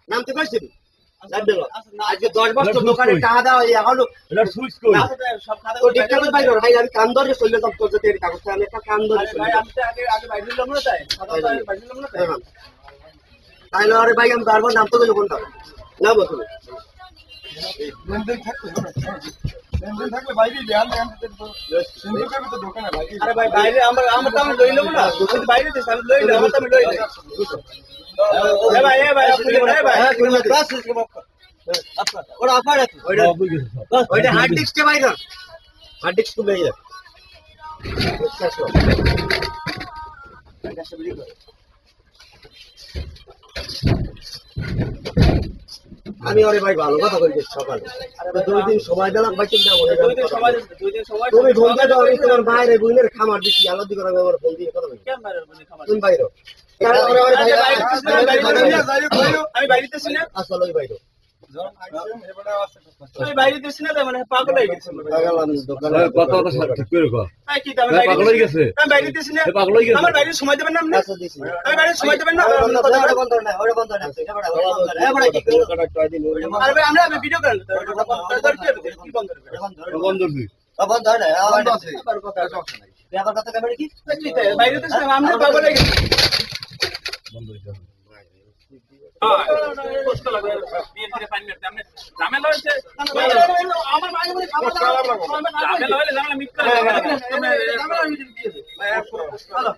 নামতে পারছি আজকে 10 বছর দোকানে টাকা দেওয়া এখনো আমি কান ধরে চলে যাব তোর যদি কাগজটা আমি একটা কান ধরে তাইলে আরে ভাই আমি বারবার নাম তো গেল কোনটা না বলতো আরে ভাই বাইরে আমরা তো আমি লই লব না যদি বাইরে দিস আমি লই লব আমি লই লই ভাই ভাই তুমি ক্লাস কে বাপ ওটা আফার আছে ওইটা হার্ড ডিস্ক কে বাইরে হার্ড ডিস্ক কো বাইরে আমি আরে ভাই ভালো কথা কইছি সকালে দুই দিন সময় দিলাম ভাই চিন্তা করে তুমি বলতে দাও আমি তোমার বাইরে বুইনের খামার দিছি আলো দিবার আমার ফোন দিয়ে কথা বলি কেন বাইরে বুইনের খামার তুমি বাইরে আমি বাইরেতেছি না আসলে ওই বাইরে আমি বাইরেতেছি না মানে পাগল হয়ে গেছে পাগল আমি দোকানে কথা কথা ঠিক করে কও এই কি দাম পাগল হয়ে গেছে আমি বাইরেতেছি না পাগল হয়ে গেছে আমার বাইরে সময় দিবেন না আপনি আচ্ছা দিছি আমি বাইরে সময় দিবেন না ওটা বন্ধ না ওটা বন্ধ না এটা বড় এ বড় কি করে কয় দিন আরে ভাই আমরা ভিডিও করেন কি বন্ধ বন্ধ দিই বন্ধ না বন্ধ আছে আবার কথা সমস্যা নাই ব্যাপার কথা কেমন কি বাইরেতেছি না আমরা পাগল হয়ে গেছে বন্ধ হইছে হ্যাঁ কষ্ট লাগে বিএনপি পানি মারতে আমরা ঝামেলা হইছে আমার ভাই বলে ঝামেলা হইলে ঝামেলা মিট করে ঝামেলা হইছে কি হলো